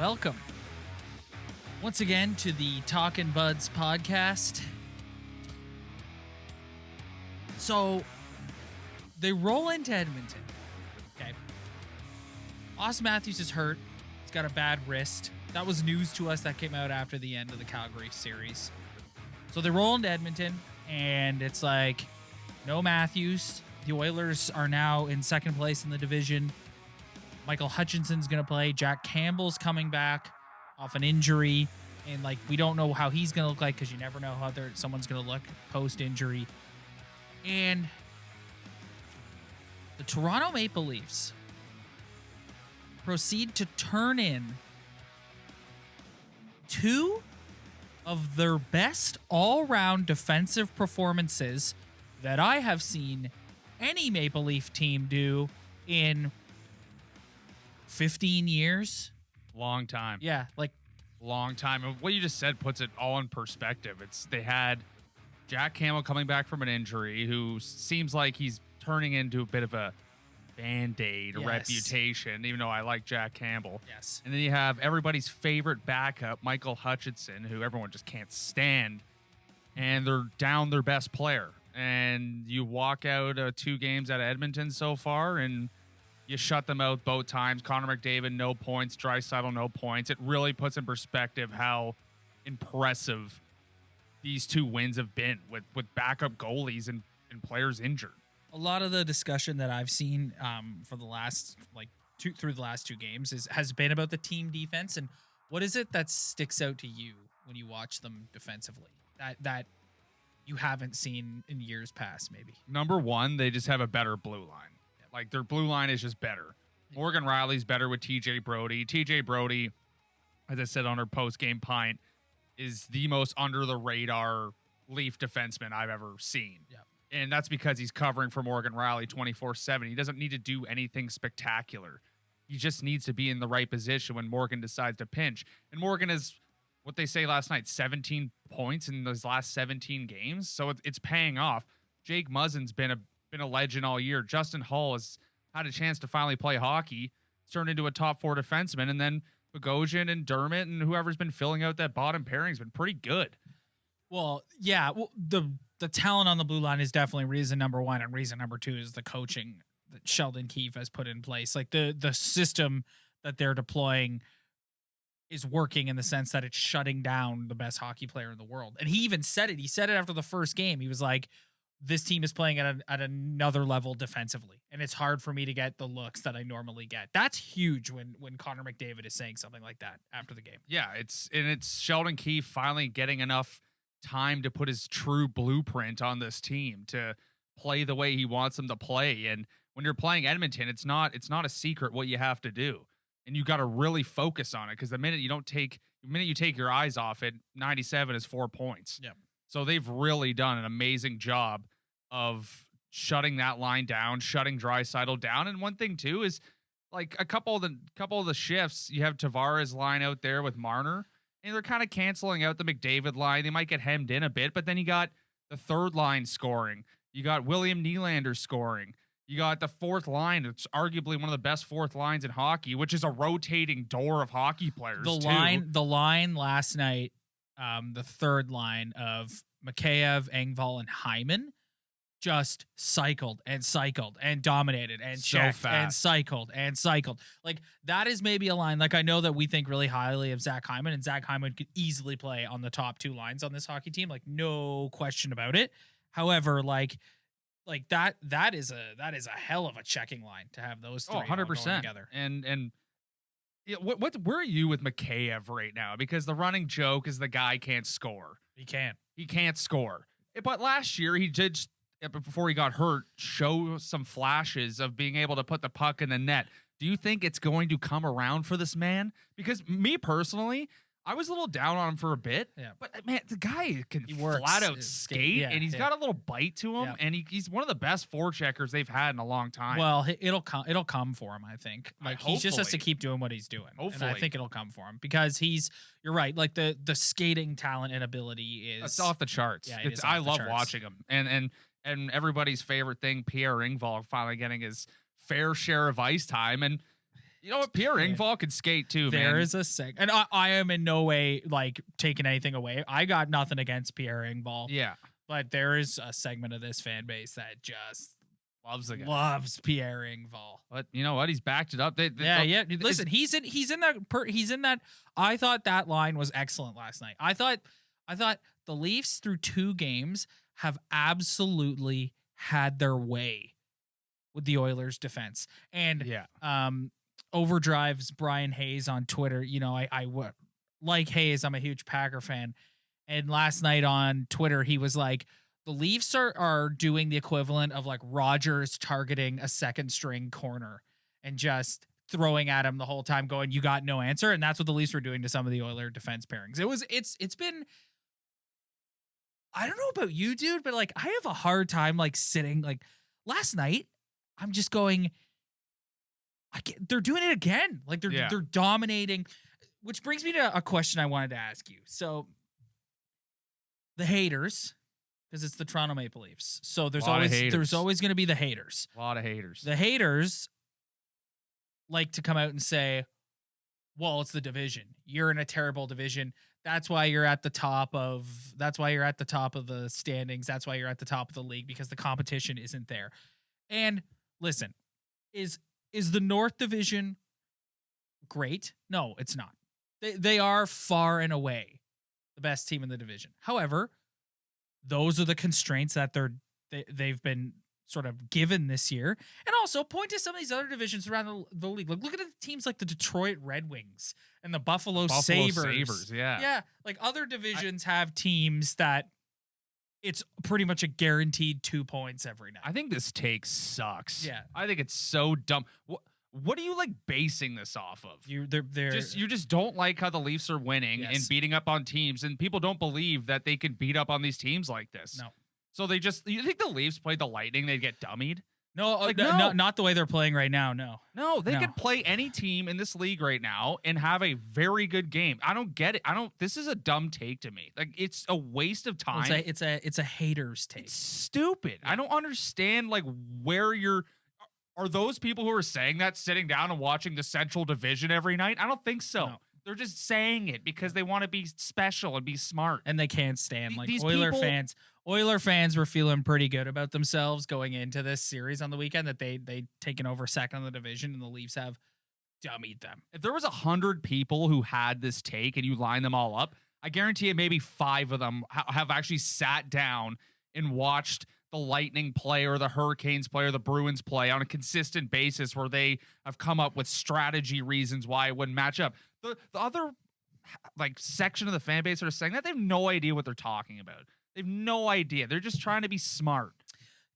welcome once again to the Talkin' Buds podcast. So, they roll into Edmonton. Okay. Austin Matthews is hurt. He's got a bad wrist. That was news to us that came out after the end of the Calgary series. So they roll into Edmonton, and it's like, no Matthews. The Oilers are now in second place in the division. Michael Hutchinson's going to play. Jack Campbell's coming back off an injury. And, we don't know how he's going to look like because you never know how someone's going to look post-injury. And the Toronto Maple Leafs proceed to turn in two of their best all-round defensive performances that I have seen any Maple Leaf team do in 15 years. Long time. Yeah, long time. And what you just said puts it all in perspective. They had Jack Campbell coming back from an injury who seems like he's turning into a bit of a Band-Aid reputation, even though I like Jack Campbell. Yes. And then you have everybody's favorite backup, Michael Hutchinson, who everyone just can't stand, and they're down their best player. And you walk out 2 games out of Edmonton so far, and you shut them out both times. Connor McDavid, no points. Draisaitl, no points. It really puts in perspective how impressive these 2 wins have been with backup goalies and players injured. A lot of the discussion that I've seen for the last through the last 2 games has been about the team defense. And what is it that sticks out to you when you watch them defensively that you haven't seen in years past? Maybe number one, they just have a better blue line. Their blue line is just better. Morgan Riley's better with TJ Brody. TJ Brody, as I said on our post-game pint, is the most under-the-radar Leaf defenseman I've ever seen. Yeah. And that's because he's covering for Morgan Riley 24/7. He doesn't need to do anything spectacular. He just needs to be in the right position when Morgan decides to pinch. And Morgan is, what they say last night, 17 points in those last 17 games. So it's paying off. Jake Muzzin's been a legend all year. Justin Hull has had a chance to finally play hockey. He's turned into a top 4 defenseman. And then Bogosian and Dermott and whoever's been filling out that bottom pairing has been pretty good. Well, yeah. Well, the talent on the blue line is definitely reason number 1, and reason number 2 is the coaching that Sheldon Keefe has put in place. The system that they're deploying is working in the sense that it's shutting down the best hockey player in the world. And he even said it. He said it after the first game. He was like, this team is playing at another level defensively, and it's hard for me to get the looks that I normally get. That's huge when Connor McDavid is saying something like that after the game. Yeah, it's Sheldon Keefe finally getting enough time to put his true blueprint on this team to play the way he wants them to play. And when you're playing Edmonton, it's not a secret what you have to do, and you got to really focus on it, because the minute you take your eyes off it, 97 is 4 points. Yeah. So they've really done an amazing job of shutting that line down, shutting Draisaitl down. And one thing too is a couple of the shifts, you have Tavares line out there with Marner, and they're kind of canceling out the McDavid line. They might get hemmed in a bit, but then you got the third line scoring. You got William Nylander scoring. You got the fourth line. It's arguably one of the best fourth lines in hockey, which is a rotating door of hockey players. The line last night, the third line of Mikheyev, Engvall, and Hyman just cycled and dominated and so checked fast. And cycled. That is maybe a line. I know that we think really highly of Zach Hyman, and Zach Hyman could easily play on the top 2 lines on this hockey team. No question about it. However, that is a hell of a checking line to have those 3 100% together. And yeah, where are you with Mikheyev right now? Because the running joke is the guy can't score. He can't score. But last year he did, before he got hurt, show some flashes of being able to put the puck in the net. Do you think it's going to come around for this man? Because me personally, I was a little down on him for a bit. Yeah. But man, the guy can works. flat out skate, and he's got a little bite to him, Yeah. and he's one of the best forecheckers they've had in a long time. Well, it'll come for him, I think. He just has to Hopefully. keep doing what he's doing. Hopefully. And I think it'll come for him because you're right. The skating talent and ability is it's off the charts. Yeah, it is I off the love charts. watching him. And everybody's favorite thing, Pierre Engvall finally getting his fair share of ice time. And You know what? Pierre Engvall could skate too, man. There is a and I am in no way like taking anything away. I got nothing against Pierre Engvall. Yeah. But there is a segment of this fan base that just loves Pierre Engvall. But you know what? He's backed it up. Yeah. Listen, he's in that. I thought that line was excellent last night. I thought the Leafs through 2 games have absolutely had their way with the Oilers defense. And Overdrive's Brian Hayes on Twitter. You know, I like Hayes. I'm a huge Packer fan. And last night on Twitter, he was like, the Leafs are doing the equivalent of like Rodgers targeting a second string corner and just throwing at him the whole time going, you got no answer. And that's what the Leafs were doing to some of the Oilers defense pairings. It's been, I don't know about you, dude, but like I have a hard time like sitting like last night. I'm just going, they're doing it again. Like they're dominating, which brings me to a question I wanted to ask you. So the haters, because it's the Toronto Maple Leafs. So there's always going to be the haters. A lot of haters. The haters like to come out and say, well, it's the division. You're in a terrible division. That's why you're at the top of the standings. That's why you're at the top of the league, because the competition isn't there. And listen, is the North Division great? No, it's not. They are far and away the best team in the division. However, those are the constraints that they've been sort of given this year. And also point to some of these other divisions around the league. Like, look at the teams like the Detroit Red Wings and the Buffalo Sabres. Yeah. Like other divisions have teams that it's pretty much a guaranteed 2 points every night. I think this take sucks. Yeah. I think it's so dumb. What are you like basing this off of? You just don't like how the Leafs are winning and beating up on teams, and people don't believe that they can beat up on these teams like this. No. So you think the Leafs played the Lightning, they'd get dummied? No, no, not the way they're playing right now. No, they could play any team in this league right now and have a very good game. I don't get it. This is a dumb take to me. Like, it's a waste of time. It's a hater's take. It's stupid. I don't understand like where are those people who are saying that sitting down and watching the Central Division every night? I don't think so. No. They're just saying it because they want to be special and be smart. And they can't stand like these Oiler people, fans. Oiler fans were feeling pretty good about themselves going into this series on the weekend, that they'd taken over second in the division, and the Leafs have dummied them. If there was 100 people who had this take and you line them all up, I guarantee you maybe 5 of them have actually sat down and watched the Lightning play or the Hurricanes play or the Bruins play on a consistent basis, where they have come up with strategy reasons why it wouldn't match up. The other like section of the fan base that are saying that, they have no idea what they're talking about. They have no idea. They're just trying to be smart.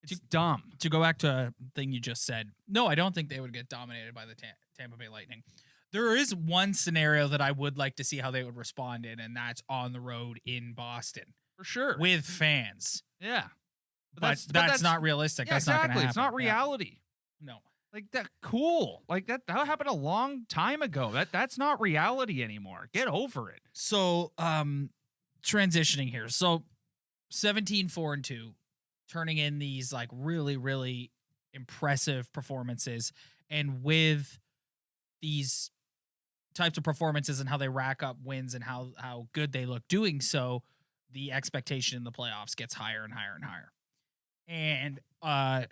It's dumb. To go back to a thing you just said, no, I don't think they would get dominated by the Tampa Bay Lightning. There is one scenario that I would like to see how they would respond in, and that's on the road in Boston. For sure. With fans. Yeah. But that's not realistic. Yeah, that's exactly. Not going to happen. It's not reality. Yeah. No. Like that cool. Like that happened a long time ago. That's not reality anymore. Get over it. So, transitioning here. So 17-4-2, turning in these like really, really impressive performances. And with these types of performances and how they rack up wins and how good they look doing so, the expectation in the playoffs gets higher and higher and higher. And a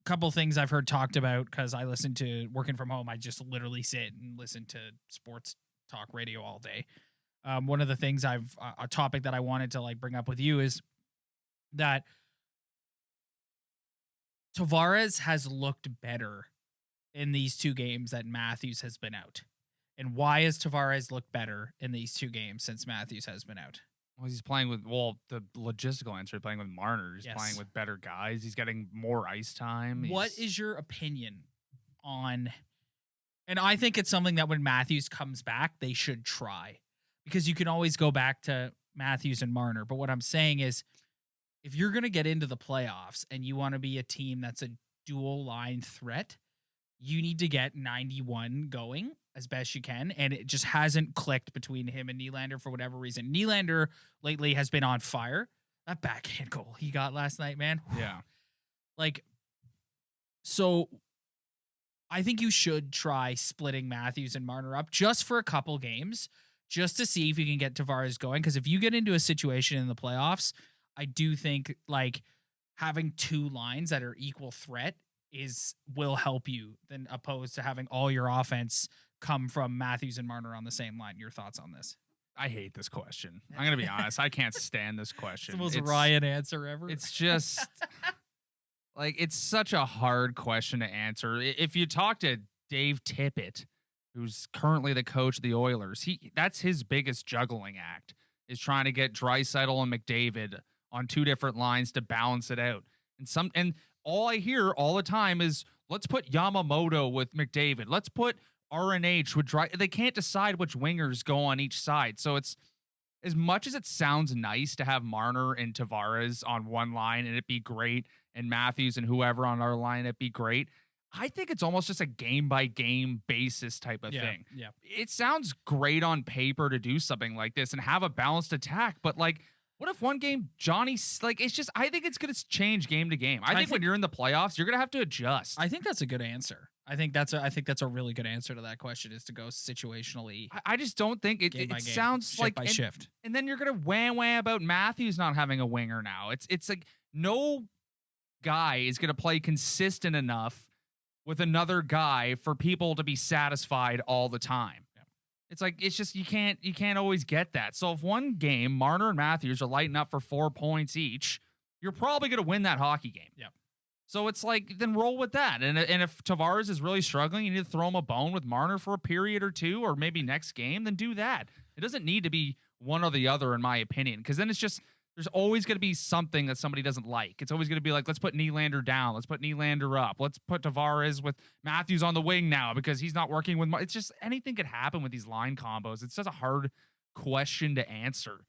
couple things I've heard talked about, because I listen to working from home. I just literally sit and listen to sports talk radio all day. One of the things a topic that I wanted to like bring up with you is that Tavares has looked better in these 2 games that Matthews has been out. And why has Tavares looked better in these 2 games since Matthews has been out? Well, he's playing with, the logistical answer, playing with Marner. He's playing with better guys. He's getting more ice time. What is your opinion on, and I think it's something that when Matthews comes back, they should try, because you can always go back to Matthews and Marner. But what I'm saying is, if you're going to get into the playoffs and you want to be a team that's a dual line threat, you need to get 91 going as best you can, and it just hasn't clicked between him and Nylander for whatever reason. Nylander lately has been on fire. That backhand goal he got last night, man. Yeah. Like, so I think you should try splitting Matthews and Marner up just for a couple games, just to see if you can get Tavares going. Because if you get into a situation in the playoffs, I do think like having two lines that are equal threat will help you than opposed to having all your offense come from Matthews and Marner on the same line. Your thoughts on this? I hate this question. I'm going to be honest. I can't stand this question. It's the most Ryan answer ever. It's just like, it's such a hard question to answer. If you talk to Dave Tippett, who's currently the coach of the Oilers, that's his biggest juggling act, is trying to get Draisaitl and McDavid on two different lines to balance it out. And all I hear all the time is, let's put Yamamoto with McDavid. Let's put RNH with They can't decide which wingers go on each side. So it's, as much as it sounds nice to have Marner and Tavares on one line and it'd be great, and Matthews and whoever on our line, it'd be great, I think it's almost just a game-by-game basis type of thing. Yeah. It sounds great on paper to do something like this and have a balanced attack, but like, what if one game it's just, I think it's going to change game to game. I think when you're in the playoffs, you're going to have to adjust. I think that's a good answer. I think that's a really good answer to that question, is to go situationally. I just don't think it sounds shift like by shift. And then you're going to wham about Matthews not having a winger now. It's like, no guy is going to play consistent enough with another guy for people to be satisfied all the time. It's like, it's just, you can't always get that. So if one game Marner and Matthews are lighting up for 4 points each, you're probably going to win that hockey game. Yep. So it's like, then roll with that. And if Tavares is really struggling, you need to throw him a bone with Marner for a period or two, or maybe next game, then do that. It doesn't need to be one or the other, in my opinion, because then it's just, there's always going to be something that somebody doesn't like. It's always going to be like, let's put Nylander down. Let's put Nylander up. Let's put Tavares with Matthews on the wing now because he's not working with it's just, anything could happen with these line combos. It's just a hard question to answer.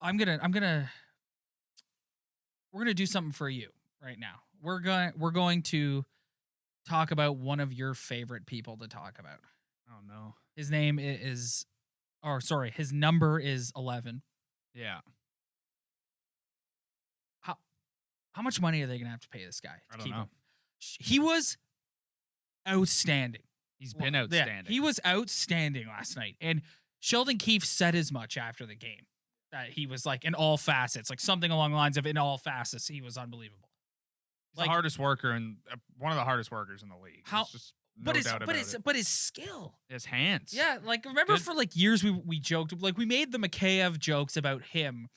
We're going to do something for you right now. We're going to talk about one of your favorite people to talk about. Oh no. His name his number is 11. Yeah. How much money are they going to have to pay this guy to keep know. him? He was outstanding. He's been outstanding. Yeah, he was outstanding last night. And Sheldon Keefe said as much after the game, that he was like in all facets, like something along the lines of in all facets, he was unbelievable. He's the hardest worker and one of the hardest workers in the league. But his skill, his hands. Yeah, like remember for like years we joked, like we made the Mikheyev jokes about him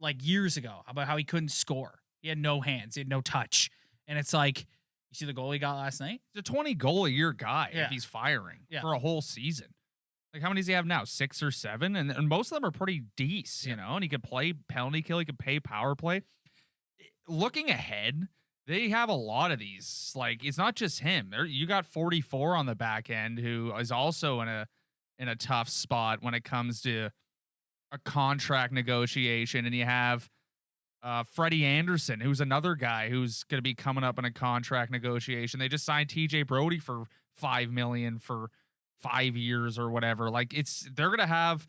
like years ago about how he couldn't score. He had no hands, he had no touch, and it's like, you see the goal he got last night. He's a 20 goal a year guy if he's firing for a whole season. Like, how many does he have now? 6 or 7, and most of them are pretty decent, you know. And he could play penalty kill, he could play power play. Looking ahead, they have a lot of these. Like, it's not just him. You got 44 on the back end, who is also in a tough spot when it comes to a contract negotiation. And you have Freddie Anderson, who's another guy who's going to be coming up in a contract negotiation. They just signed TJ Brody for $5 million for 5 years or whatever. Like, they're going to have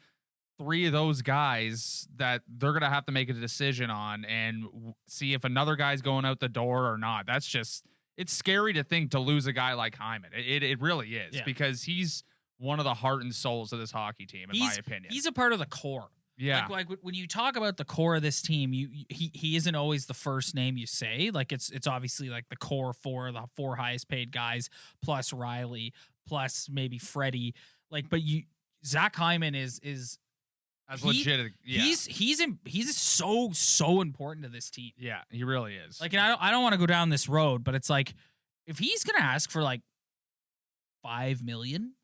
3 of those guys that they're going to have to make a decision on and see if another guy's going out the door or not. That's just, it's scary to think to lose a guy like Hyman. It really is, because he's one of the heart and souls of this hockey team, in my opinion. He's a part of the core. Yeah. Like when you talk about the core of this team, he isn't always the first name you say. Like it's obviously like the core 4, the 4 highest paid guys, plus Riley, plus maybe Freddie. Like, but Zach Hyman is as legit. Yeah. He's so important to this team. Yeah, he really is. Like, and I don't want to go down this road, but it's like, if he's gonna ask for like $5 million,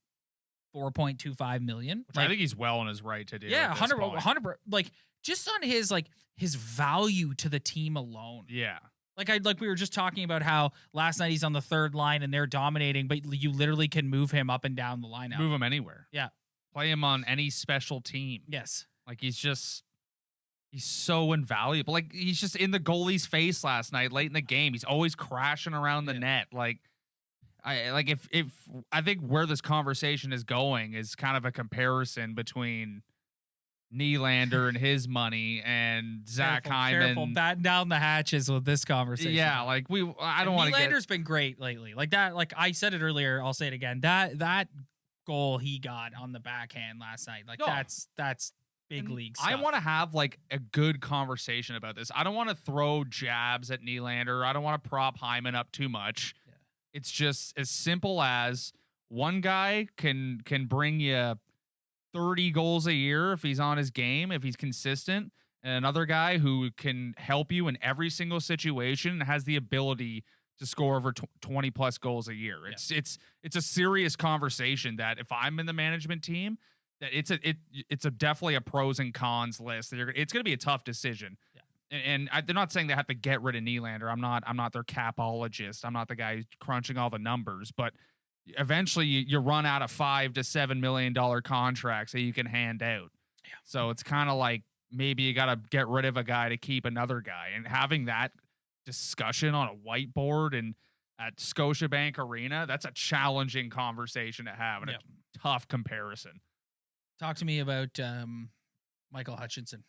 4.25 million, which I think he's well in his right to do. Yeah, 100. Like, just on his value to the team alone. Yeah. Like we were just talking about how last night he's on the 3rd line and they're dominating, but you literally can move him up and down the lineup. Move him anywhere. Yeah. Play him on any special team. Yes. Like, he's so invaluable. Like, he's just in the goalie's face last night, late in the game. He's always crashing around the net. Like, I think where this conversation is going is kind of a comparison between Nylander and his money and Zach Hyman. Careful, batten down the hatches with this conversation. Yeah, like I don't want to get. Nylander's been great lately. Like that. Like I said it earlier, I'll say it again. That goal he got on the backhand last night. Like that's big league stuff. I want to have like a good conversation about this. I don't want to throw jabs at Nylander. I don't want to prop Hyman up too much. Yeah. It's just as simple as one guy can bring you 30 goals a year if he's on his game, if he's consistent, and another guy who can help you in every single situation and has the ability to score over 20 plus goals a year. It's a serious conversation that if I'm in the management team, that it's a definitely a pros and cons list. It's going to be a tough decision. Yeah. And they're not saying they have to get rid of Nylander. I'm not their capologist. I'm not the guy crunching all the numbers, but eventually you run out of $5 to $7 million contracts that you can hand out. Yeah. So it's kind of like maybe you got to get rid of a guy to keep another guy, and having that discussion on a whiteboard and at Scotiabank Arena, that's a challenging conversation to have and a tough comparison. Talk to me about Michael Hutchinson.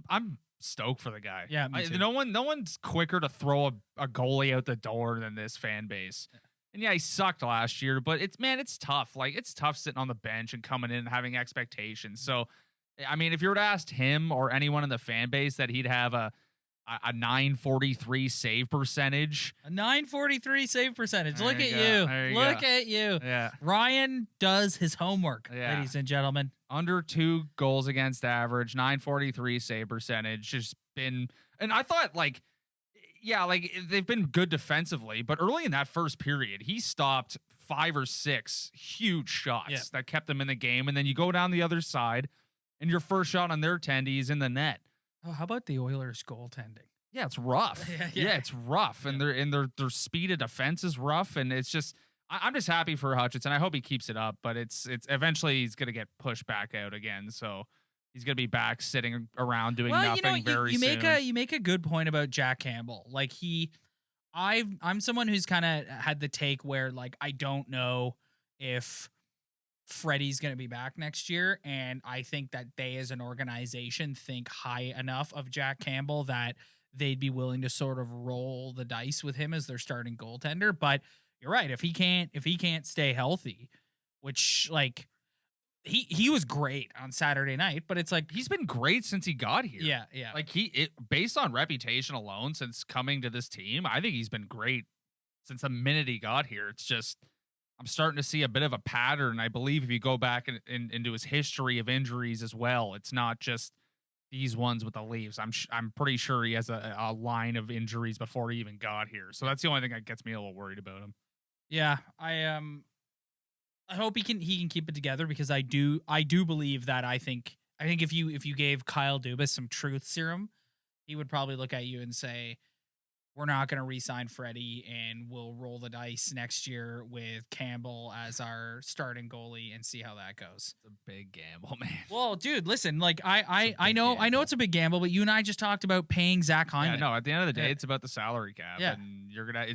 I'm stoked for the guy. Yeah, me too. No one's quicker to throw a goalie out the door than this fan base. Yeah. And yeah, he sucked last year, but it's tough. Like, it's tough sitting on the bench and coming in and having expectations. So, I mean, if you were to ask him or anyone in the fan base that he'd have a 943 save percentage. A 943 save percentage. Look at you. Look at you. Yeah. Ryan does his homework, ladies and gentlemen. Under 2 goals against average, 943 save percentage. Just been, and I thought like they've been good defensively, but early in that first period, he stopped 5 or 6 huge shots that kept them in the game. And then you go down the other side and your first shot on their tendies in the net. Oh, how about the Oilers goaltending? Yeah, it's rough. Yeah, it's rough, and their speed of defense is rough, and it's just I'm just happy for Hutchinson. I hope he keeps it up, but it's eventually he's gonna get pushed back out again, so he's gonna be back sitting around doing nothing very soon. You make a good point about Jack Campbell. Like I'm someone who's kind of had the take where like I don't know if Freddie's going to be back next year, and I think that they as an organization think high enough of Jack Campbell that they'd be willing to sort of roll the dice with him as their starting goaltender. But you're right, if he can't stay healthy, which like he was great on Saturday night, but it's like he's been great since he got here. Yeah. Like based on reputation alone since coming to this team, I think he's been great since the minute he got here. It's just I'm starting to see a bit of a pattern. I believe if you go back into his history of injuries as well, it's not just these ones with the Leafs. I'm pretty sure he has a line of injuries before he even got here. So that's the only thing that gets me a little worried about him. Yeah, I hope he can keep it together, because I do believe that I think if you gave Kyle Dubas some truth serum, he would probably look at you and say, we're not going to re-sign Freddie, and we'll roll the dice next year with Campbell as our starting goalie and see how that goes. It's a big gamble, man. Well, dude, listen, like I know it's a big gamble, but you and I just talked about paying Zach Hyman. Yeah, no, at the end of the day, it's about the salary cap, and you're gonna.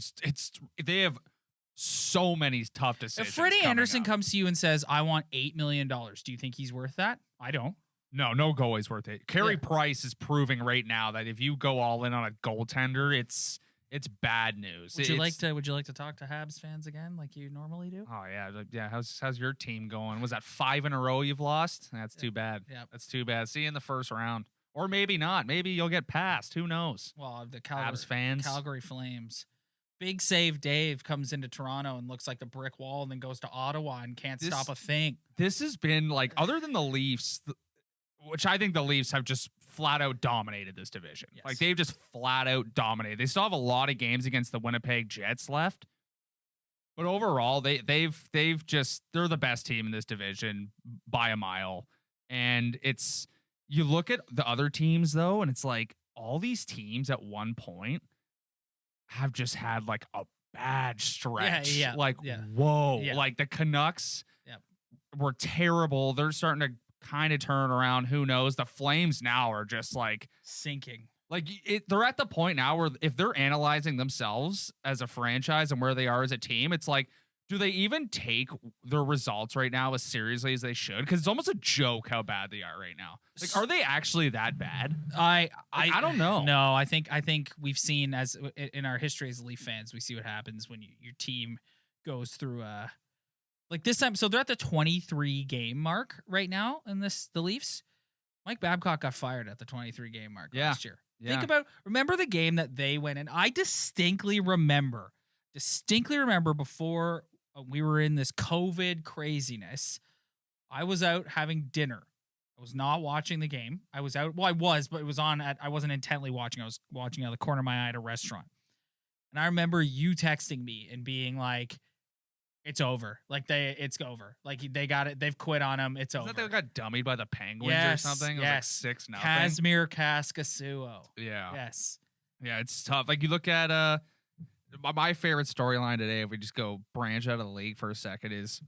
They have so many tough decisions. If Freddie Anderson comes to you and says, "I want $8 million," do you think he's worth that? I don't. No goalie's worth it. Carey Price is proving right now that if you go all in on a goaltender, it's bad news. Would you like to talk to Habs fans again, like you normally do? Oh yeah. How's your team going? Was that 5 in a row you've lost? That's too bad. Yeah, that's too bad. See you in the first round, or maybe not. Maybe you'll get passed. Who knows? Well, the Habs fans, Calgary Flames. Big save Dave comes into Toronto and looks like the brick wall, and then goes to Ottawa and can't stop a thing. This has been like, other than the Leafs, which I think the Leafs have just flat out dominated this division. Yes. Like, they've just flat out dominated. They still have a lot of games against the Winnipeg Jets left, but overall, they're the best team in this division by a mile. And you look at the other teams though, and it's like all these teams at one point have just had like a bad stretch. Whoa. Yeah. Like the Canucks were terrible. They're starting to kind of turn around. Who knows? The Flames now are just like sinking. Like they're at the point now where if they're analyzing themselves as a franchise and where they are as a team, it's like, Do they even take their results right now as seriously as they should? Because it's almost a joke how bad they are right now. Like, are they actually that bad? I don't know. No, I think we've seen, as in our history as Leaf fans, we see what happens when your team goes through like this time. So they're at the 23 game mark right now in the Leafs. Mike Babcock got fired at the 23 game mark last year. Yeah. Remember the game that they went in? I distinctly remember before we were in this COVID craziness. I was out having dinner. I was not watching the game. I was out. Well, I was, but it was on I wasn't intently watching. I was watching out of the corner of my eye at a restaurant. And I remember you texting me and being like, it's over. Like it's over. Like they got it. They've quit on him. It's over. Isn't that they got dummied by the Penguins or something? Yes. It was like 6-0. Kazimir Kaskasuo. Yeah. Yes. Yeah, it's tough. Like you look at my favorite storyline today, if we just go branch out of the league for a second, is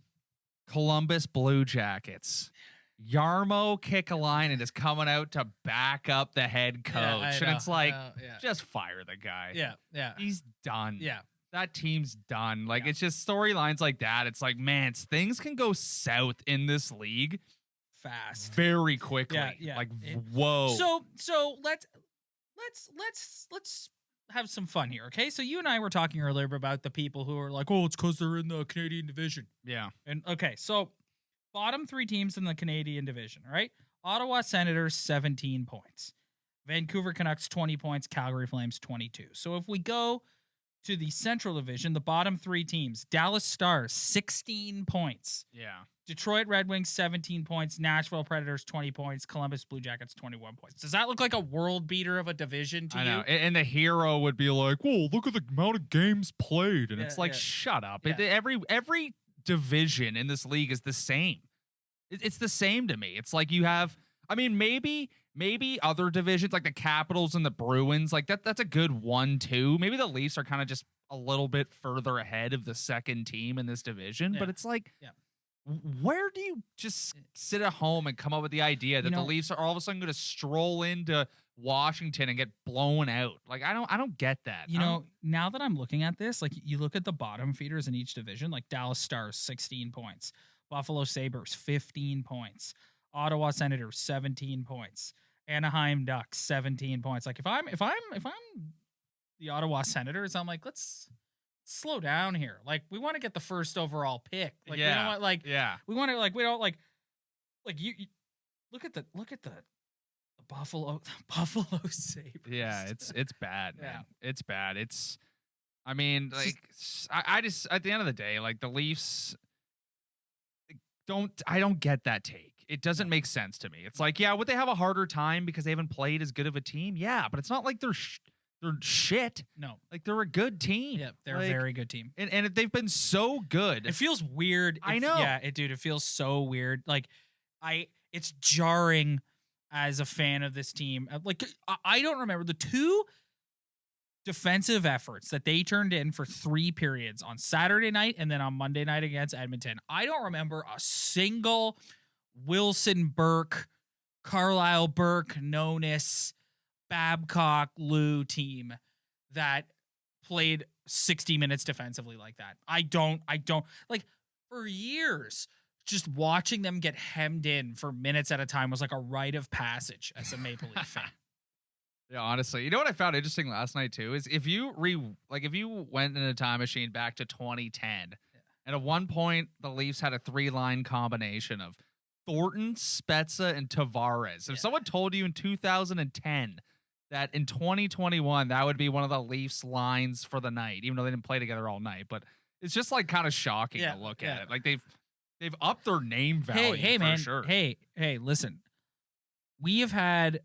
Columbus Blue Jackets. Jarmo Kekalainen is coming out to back up the head coach. And it's like, just fire the guy. Yeah. He's done. Yeah. That team's done. Like, it's just storylines like that. It's like, man, things can go south in this league fast, very quickly. Yeah. Like, whoa. So let's have some fun here, okay? So you and I were talking earlier about the people who are like, oh, it's because they're in the Canadian division. Yeah. And okay, so bottom 3 teams in the Canadian division, all right? Ottawa Senators, 17 points. Vancouver Canucks, 20 points. Calgary Flames, 22. So if we go to the Central Division, the bottom 3 teams, Dallas Stars, 16 points. Yeah. Detroit Red Wings, 17 points. Nashville Predators, 20 points. Columbus Blue Jackets, 21 points. Does that look like a world beater of a division to you? I know. And the hero would be like, whoa, look at the amount of games played. And it's like, shut up. Yeah. Every division in this league is the same. It's the same to me. It's like you have, I mean, maybe other divisions like the Capitals and the Bruins, like that's a good 1-2. Maybe the Leafs are kind of just a little bit further ahead of the second team in this division. But it's like, where do you just sit at home and come up with the idea that the Leafs are all of a sudden going to stroll into Washington and get blown out? Like, I don't get that. Now that I'm looking at this, like you look at the bottom feeders in each division, like Dallas Stars, 16 points. Buffalo Sabres, 15 points. Ottawa Senators, 17 points. Anaheim Ducks, 17 points. Like if I'm the Ottawa Senators, I'm like, let's slow down here. Like we want to get the first overall pick. Like we don't want we want to we don't like you look at the Buffalo Sabres. Yeah, it's bad, man. Yeah. It's bad. I mean, like I just at the end of the day, like the Leafs I don't get that take. It doesn't make sense to me. It's like, yeah, would they have a harder time because they haven't played as good of a team? Yeah, but it's not like they're shit. No. Like they're a good team. Yeah, they're a very good team. And they've been so good. It feels weird. I know. Yeah, it feels so weird. Like it's jarring as a fan of this team. Like I don't remember the 2 defensive efforts that they turned in for 3 periods on Saturday night and then on Monday night against Edmonton. I don't remember a single Wilson Burke, Carlisle Burke, Nonis, Babcock, Lou team that played 60 minutes defensively like that. I don't like for years. Just watching them get hemmed in for minutes at a time was like a rite of passage as a Maple Leaf fan. Yeah, honestly, you know what I found interesting last night too is if you went in a time machine back to 2010, and at one point the Leafs had a 3-line combination of Thornton, Spezza, and Tavares. If someone told you in 2010 that in 2021 that would be one of the Leafs lines for the night, even though they didn't play together all night, but it's just like kind of shocking to look at it. Like they've upped their name value. Hey, man. Sure. Hey, listen. We have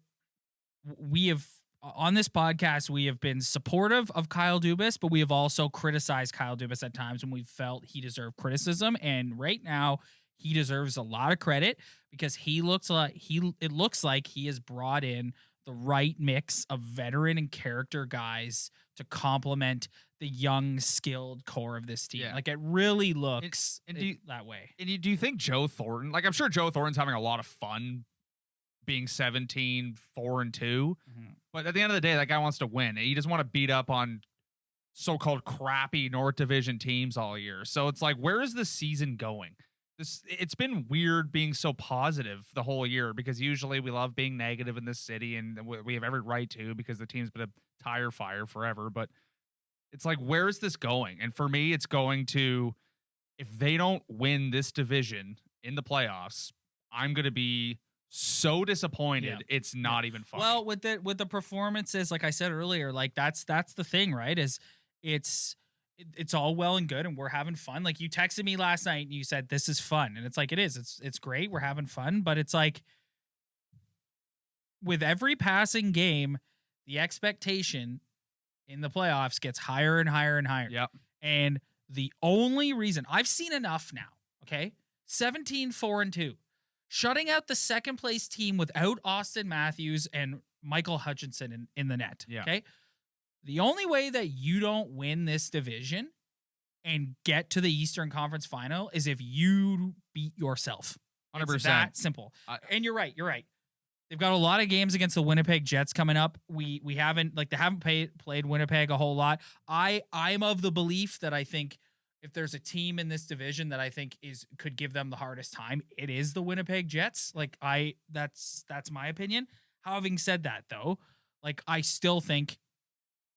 on this podcast, we have been supportive of Kyle Dubas, but we have also criticized Kyle Dubas at times when we felt he deserved criticism. And right now, he deserves a lot of credit because it looks like he has brought in the right mix of veteran and character guys to complement the young, skilled core of this team. Yeah. Like it really looks that way. And do you think Joe Thornton, like I'm sure Joe Thornton's having a lot of fun being 17, 4-2, but at the end of the day, that guy wants to win. He doesn't want to beat up on so-called crappy North Division teams all year. So it's like, where is the season going? It's been weird being so positive the whole year, because usually we love being negative in this city, and we have every right to, because the team's been a tire fire forever. But it's like, where is this going? And for me, it's going to, if they don't win this division in the playoffs, I'm going to be so disappointed. Yeah. It's not even funny. Well, with the performances, like I said earlier, like that's the thing, right? Is it's all well and good, and we're having fun. Like, you texted me last night and you said this is fun, and it's like, it is. It's great. We're having fun, but it's like, with every passing game, the expectation in the playoffs gets higher and higher and higher. Yep. And the only reason I've seen enough now, okay, 17-4-2, shutting out the second place team without Austin Matthews and Michael Hutchinson in the net. Yeah. Okay. The only way that you don't win this division and get to the Eastern Conference Final is if you beat yourself. 100%. It's that simple. And you're right. You're right. They've got a lot of games against the Winnipeg Jets coming up. We haven't, like, they haven't played Winnipeg a whole lot. I'm of the belief that I think if there's a team in this division that I think could give them the hardest time, it is the Winnipeg Jets. Like, that's my opinion. Having said that, though, like, I still think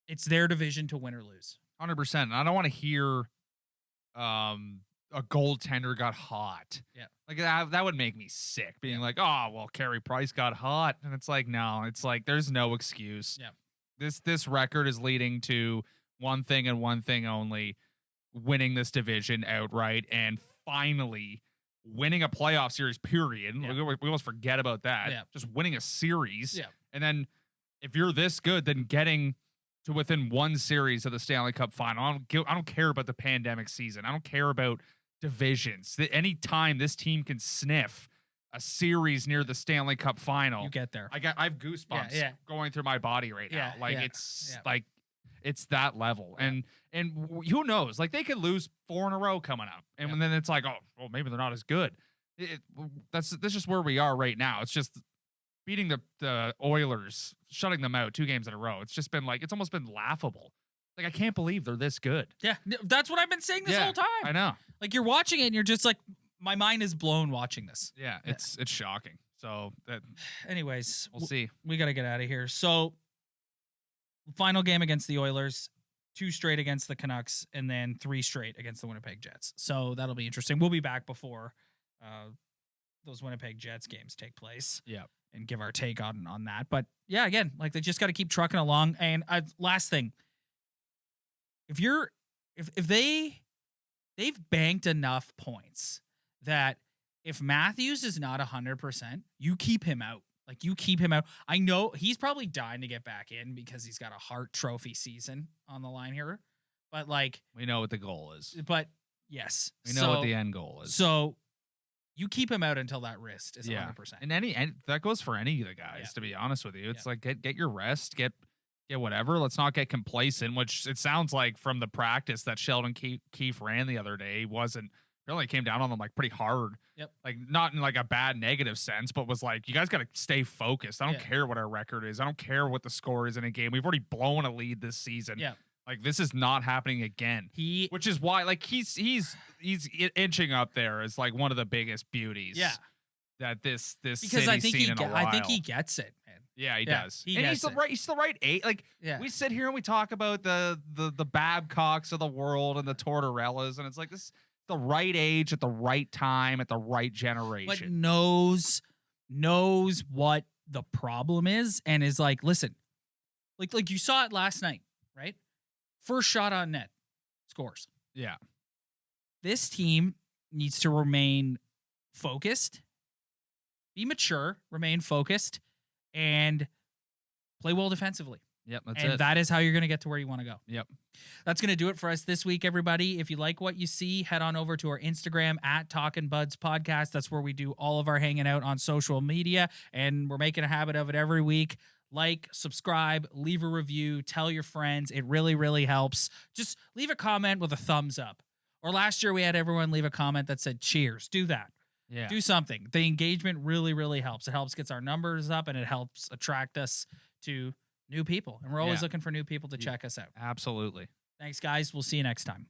it's their division to win or lose. 100%. And I don't want to hear a goaltender got hot. Yeah. Like, that would make me sick, being like, oh, well, Carey Price got hot. And it's like, no, it's like, there's no excuse. Yeah. This record is leading to one thing and one thing only: winning this division outright, and finally winning a playoff series, period. Yeah. We almost forget about that. Yeah. Just winning a series. Yeah. And then if you're this good, then getting to within one series of the Stanley Cup final. I don't care about the pandemic season. I don't care about divisions. Any time this team can sniff a series near the Stanley Cup final, You get there. I have goosebumps going through my body right now. Like, it's like, it's that level. And who knows? Like, they could lose 4 in a row coming up, and then it's like, oh, well, maybe they're not as good. That's just where we are right now. It's just beating the Oilers, shutting them out 2 games in a row. It's just been like, it's almost been laughable. Like, I can't believe they're this good. Yeah, that's what I've been saying this whole time. I know. Like, you're watching it and you're just like, my mind is blown watching this. Yeah, it's shocking. So anyways, we'll see. We got to get out of here. So, final game against the Oilers, 2 straight against the Canucks, and then 3 straight against the Winnipeg Jets. So that'll be interesting. We'll be back before those Winnipeg Jets games take place. Yeah. And give our take on that. But yeah, again, like, they just got to keep trucking along. And last thing, if they've banked enough points that if Matthews is not 100%, you keep him out. Like, you keep him out. I know he's probably dying to get back in because he's got a Hart Trophy season on the line here. But, like, we know what the goal is. But yes, we know what the end goal is. So you keep him out until that wrist is 100%. And that goes for any of the guys, to be honest with you. It's like, get your rest, get whatever. Let's not get complacent, which it sounds like from the practice that Sheldon Keefe ran the other day, really came down on them like pretty hard. Yep. Like, not in like a bad negative sense, but was like, you guys got to stay focused. I don't care what our record is. I don't care what the score is in a game. We've already blown a lead this season. Yeah. Like, this is not happening again. Which is why, like, he's inching up there as like one of the biggest beauties. Yeah. That this because I think he gets it, man. Yeah, he does. He and gets he's the right age. Like, we sit here and we talk about the Babcocks of the world and the Tortorellas, and it's like, this is the right age at the right time at the right generation. But knows what the problem is, and is like, listen, like you saw it last night, right? First shot on net, scores. Yeah. This team needs to remain focused, be mature, remain focused, and play well defensively. Yep, that's and it. that is how you're going to get to where you want to go. Yep. That's going to do it for us this week, everybody. If you like what you see, head on over to our Instagram at Talkin' Buds Podcast. That's where we do all of our hanging out on social media, and we're making a habit of it every week. Like, subscribe, leave a review, tell your friends. It really, really helps. Just leave a comment with a thumbs up. Or last year we had everyone leave a comment that said cheers. Do that. Yeah. Do something. The engagement really, really helps. It helps gets our numbers up, and it helps attract us to new people. And we're always looking for new people to check us out. Absolutely. Thanks, guys. We'll see you next time.